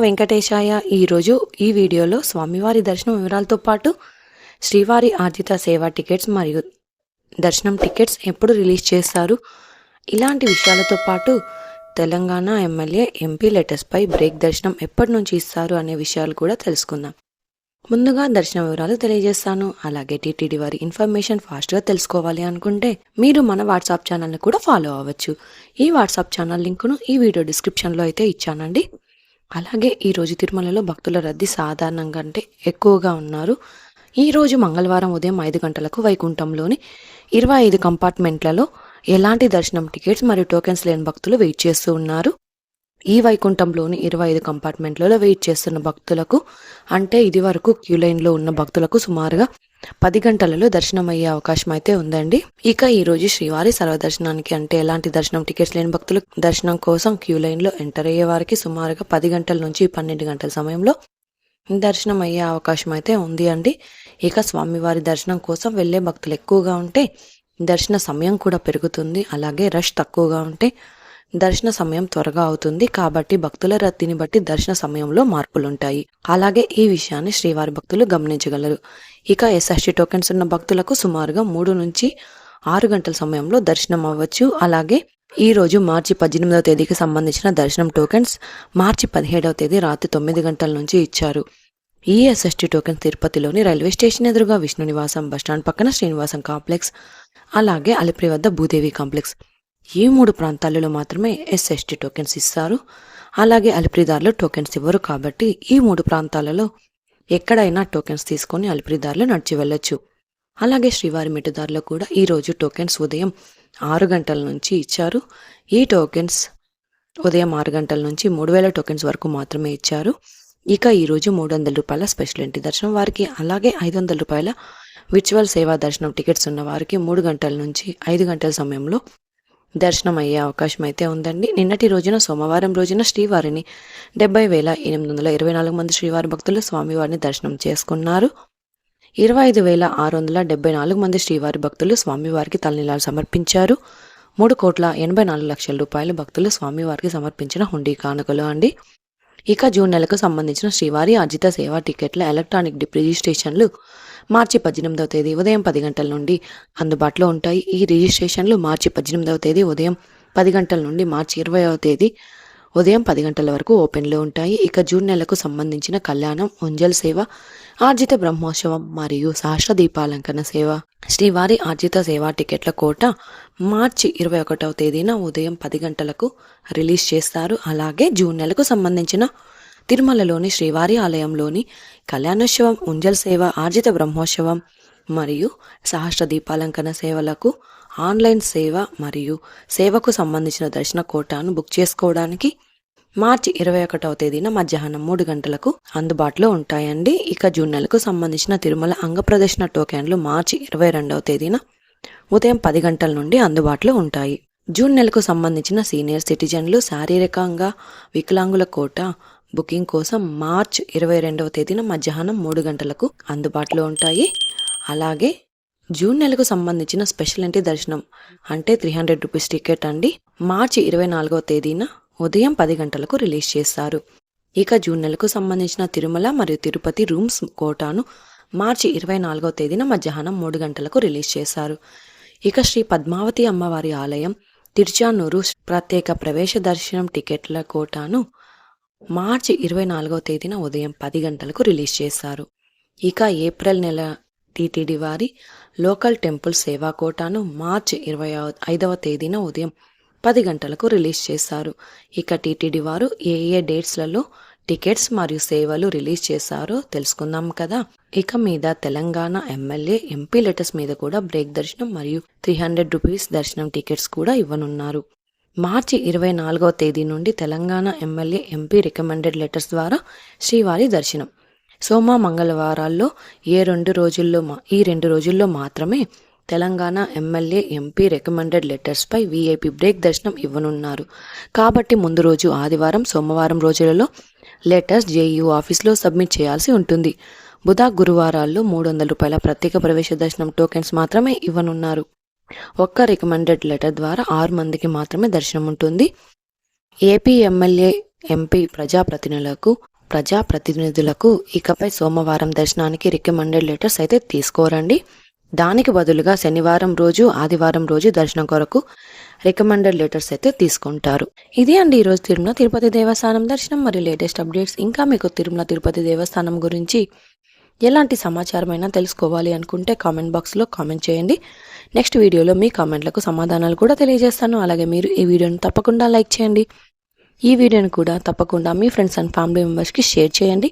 వెంకటేశాయ. ఈరోజు ఈ వీడియోలో స్వామివారి దర్శనం వివరాలతో పాటు శ్రీవారి ఆర్జిత సేవా టికెట్స్ మరియు దర్శనం టికెట్స్ ఎప్పుడు రిలీజ్ చేస్తారు, ఇలాంటి విషయాలతో పాటు తెలంగాణ ఎమ్మెల్యే ఎంపీ లెటర్స్పై బ్రేక్ దర్శనం ఎప్పటి నుంచి ఇస్తారు అనే విషయాలు కూడా తెలుసుకుందాం. ముందుగా దర్శన వివరాలు తెలియజేస్తాను. అలాగే టీటీడీ వారి ఇన్ఫర్మేషన్ ఫాస్ట్గా తెలుసుకోవాలి అనుకుంటే మీరు మన వాట్సాప్ ఛానల్ని కూడా ఫాలో అవ్వచ్చు. ఈ వాట్సాప్ ఛానల్ లింకును ఈ వీడియో డిస్క్రిప్షన్లో అయితే ఇచ్చానండి. అలాగే ఈరోజు తిరుమలలో భక్తుల రద్దీ సాధారణంగా అంటే ఎక్కువగా ఉన్నారు. ఈరోజు మంగళవారం ఉదయం 5 గంటలకు వైకుంఠంలోని 25 కంపార్ట్మెంట్లలో ఎలాంటి దర్శనం టికెట్స్ మరియు టోకెన్స్ లేని భక్తులు వెయిట్ చేస్తూ ఉన్నారు. ఈ వైకుంఠంలోని 25 కంపార్ట్మెంట్లలో వెయిట్ చేస్తున్న భక్తులకు అంటే ఇది వరకు క్యూ లైన్లో ఉన్న భక్తులకు సుమారుగా 10 గంటలలో దర్శనం అయ్యే అవకాశం అయితే ఉందండి. ఇక ఈరోజు శ్రీవారి సర్వదర్శనానికి అంటే ఎలాంటి దర్శనం టికెట్స్ లేని భక్తులు దర్శనం కోసం క్యూ లైన్లో ఎంటర్ అయ్యే వారికి సుమారుగా 10 గంటల నుంచి 12 గంటల సమయంలో దర్శనం అయ్యే అవకాశం అయితే ఉంది అండి. ఇక స్వామివారి దర్శనం కోసం వెళ్లే భక్తులు ఎక్కువగా ఉంటే దర్శన సమయం కూడా పెరుగుతుంది. అలాగే రష్ తక్కువగా ఉంటే దర్శన సమయం త్వరగా అవుతుంది. కాబట్టి భక్తుల రద్దీని బట్టి దర్శన సమయంలో మార్పులుంటాయి. అలాగే ఈ విషయాన్ని శ్రీవారి భక్తులు గమనించగలరు. ఇక ఎస్ఎస్టీ టోకెన్స్ ఉన్న భక్తులకు సుమారుగా 3 నుంచి 6 గంటల సమయంలో దర్శనం అవ్వచ్చు. అలాగే ఈ రోజు మార్చి 18వ తేదీకి సంబంధించిన దర్శనం టోకెన్స్ మార్చి 17వ తేదీ రాత్రి 9 గంటల నుంచి ఇచ్చారు. ఈ ఎస్ఎస్టీ టోకెన్స్ తిరుపతిలోని రైల్వే స్టేషన్ ఎదురుగా విష్ణు నివాసం బస్టాండ్ పక్కన శ్రీనివాసం కాంప్లెక్స్, అలాగే అలిపిరి వద్ద భూదేవి కాంప్లెక్స్, ఈ 3 ప్రాంతాలలో మాత్రమే ఎస్ఎస్టీ టోకెన్స్ ఇస్తారు. అలాగే అలిపిరిదారులు టోకెన్స్ ఇవ్వరు. కాబట్టి ఈ 3 ప్రాంతాలలో ఎక్కడైనా టోకెన్స్ తీసుకొని అలిపిరిదారులు నడిచి వెళ్ళొచ్చు. అలాగే శ్రీవారి మెట్టుదారులు కూడా ఈరోజు టోకెన్స్ ఉదయం 6 గంటల నుంచి ఇచ్చారు. ఈ టోకెన్స్ ఉదయం 6 గంటల నుంచి 3000 టోకెన్స్ వరకు మాత్రమే ఇచ్చారు. ఇక ఈరోజు 300 రూపాయల స్పెషల్ ఎంట్రీ దర్శనం వారికి, అలాగే 500 రూపాయల విర్చువల్ సేవా దర్శనం టికెట్స్ ఉన్న వారికి 3 గంటల నుంచి 5 గంటల సమయంలో దర్శనం అయ్యే అవకాశం అయితే ఉందండి. నిన్నటి రోజున సోమవారం రోజున శ్రీవారిని 70,824 మంది శ్రీవారి భక్తులు స్వామివారిని దర్శనం చేసుకున్నారు. 25,674 మంది శ్రీవారి భక్తులు స్వామివారికి తలనీలాలు సమర్పించారు. 3,84,00,000 రూపాయలు భక్తులు స్వామివారికి సమర్పించిన హుండీ కానుకలు అండి. ఇక జూన్ నెలకు సంబంధించిన శ్రీవారి ఆర్జిత సేవా టికెట్ల ఎలక్ట్రానిక్ డిప్ రిజిస్ట్రేషన్లు మార్చి 18వ తేదీ ఉదయం 10 గంటల నుండి అందుబాటులో ఉంటాయి. ఈ రిజిస్ట్రేషన్లు మార్చి 18వ తేదీ ఉదయం 10 గంటల నుండి మార్చి 20వ తేదీ ఉదయం 10 గంటల వరకు ఓపెన్లో ఉంటాయి. ఇక జూన్ నెలకు సంబంధించిన కళ్యాణం, ఉంజల్ సేవ, ఆర్జిత బ్రహ్మోత్సవం మరియు సహస్ర దీపాలంకరణ సేవ శ్రీవారి ఆర్జిత సేవా టికెట్ల కోట మార్చి 21వ తేదీన ఉదయం 10 గంటలకు రిలీజ్ చేస్తారు. అలాగే జూన్ నెలకు సంబంధించిన తిరుమలలోని శ్రీవారి ఆలయంలోని కళ్యాణోత్సవం, ఉంజల్ సేవ, ఆర్జిత బ్రహ్మోత్సవం మరియు సహస్ర దీపాలంకరణ సేవలకు ఆన్లైన్ సేవ మరియు సేవకు సంబంధించిన దర్శన కోటాను బుక్ చేసుకోవడానికి మార్చి 21వ తేదీన మధ్యాహ్నం 3 గంటలకు అందుబాటులో ఉంటాయండి. ఇక జూన్ నెలకు సంబంధించిన తిరుమల అంగప్రదర్శన టోకెన్లు మార్చి 22వ తేదీన ఉదయం 10 గంటల నుండి అందుబాటులో ఉంటాయి. జూన్ నెలకు సంబంధించిన సీనియర్ సిటిజన్లు, శారీరకంగా వికలాంగుల కోట బుకింగ్ కోసం మార్చి 22వ తేదీన మధ్యాహ్నం 3 గంటలకు అందుబాటులో ఉంటాయి. అలాగే జూన్ నెలకు సంబంధించిన స్పెషల్ ఎంట్రీ దర్శనం అంటే 300 రూపీస్ టికెట్ అండి మార్చి 24వ తేదీన ఉదయం 10 గంటలకు రిలీజ్ చేస్తారు. ఇక జూన్ నెలకు సంబంధించిన తిరుమల మరియు తిరుపతి రూమ్స్ కోటాను మార్చి 24వ తేదీన మధ్యాహ్నం 3 గంటలకు రిలీజ్ చేశారు. ఇక శ్రీ పద్మావతి అమ్మవారి ఆలయం తిరుచానూరు ప్రత్యేక ప్రవేశ దర్శనం టికెట్ల కోటాను మార్చి 24వ తేదీన ఉదయం 10 గంటలకు రిలీజ్ చేశారు. ఇక ఏప్రిల్ నెల టీటీడీ వారి లోకల్ టెంపుల్ సేవా కోటాను మార్చి 25వ తేదీన ఉదయం 10 గంటలకు రిలీజ్ చేశారు. ఇక టీటీడీ వారు ఏ డేట్స్లలో టికెట్స్ మరియు సేవలు రిలీజ్ చేశారో తెలుసుకుందాం కదా. ఇక మీద తెలంగాణ ఎమ్మెల్యే ఎంపీ లెటర్స్ మీద కూడా బ్రేక్ దర్శనం మరియు 300 రూపీస్ దర్శనం టికెట్స్ కూడా ఇవ్వనున్నారు. మార్చి 24వ తేదీ నుండి Telangana MLA MP recommended letters ద్వారా శ్రీవారి దర్శనం. సోమ మంగళవారాల్లో ఈ 2 రోజుల్లో మాత్రమే తెలంగాణ ఎమ్మెల్యే ఎంపీ రికమెండెడ్ లెటర్స్పై వీఐపీ బ్రేక్ దర్శనం ఇవ్వనున్నారు. కాబట్టి ముందు రోజు ఆదివారం, సోమవారం రోజులలో లెటర్స్ జేఈఓ ఆఫీస్లో సబ్మిట్ చేయాల్సి ఉంటుంది. బుధ, గురువారాల్లో 300 రూపాయల ప్రత్యేక ప్రవేశ దర్శనం టోకెన్స్ మాత్రమే ఇవ్వనున్నారు. ఒక్క రికమెండెడ్ లెటర్ ద్వారా 6 మందికి మాత్రమే దర్శనం ఉంటుంది. ఏపీ ఎమ్మెల్యే ఎంపీ ప్రజాప్రతినిధులకు ప్రజాప్రతినిధులకు ఇకపై సోమవారం దర్శనానికి రికమెండెడ్ లెటర్స్ అయితే తీసుకోరండి. దానికి బదులుగా శనివారం రోజు, ఆదివారం రోజు దర్శనం కొరకు రికమెండెడ్ లెటర్స్ అయితే తీసుకుంటారు. ఇది అండి ఈరోజు తిరుమల తిరుపతి దేవస్థానం దర్శనం మరియు లేటెస్ట్ అప్డేట్స్. ఇంకా మీకు తిరుమల తిరుపతి దేవస్థానం గురించి ఎలాంటి సమాచారమైనా తెలుసుకోవాలి అనుకుంటే కామెంట్ బాక్స్లో కామెంట్ చేయండి. నెక్స్ట్ వీడియోలో మీ కామెంట్లకు సమాధానాలు కూడా తెలియజేస్తాను. అలాగే మీరు ఈ వీడియోని తప్పకుండా లైక్ చేయండి. ఈ వీడియోని కూడా తప్పకుండా మీ ఫ్రెండ్స్ అండ్ ఫ్యామిలీ మెంబర్స్కి షేర్ చేయండి.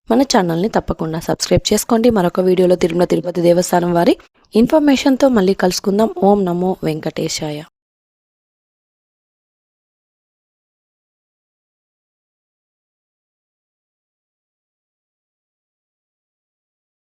మన ఛానల్ని తప్పకుండా సబ్స్క్రైబ్ చేసుకోండి. మరొక వీడియోలో తిరుమల తిరుపతి దేవస్థానం వారి ఇన్ఫర్మేషన్తో మళ్ళీ కలుసుకుందాం. ఓం నమో వెంకటేశాయ.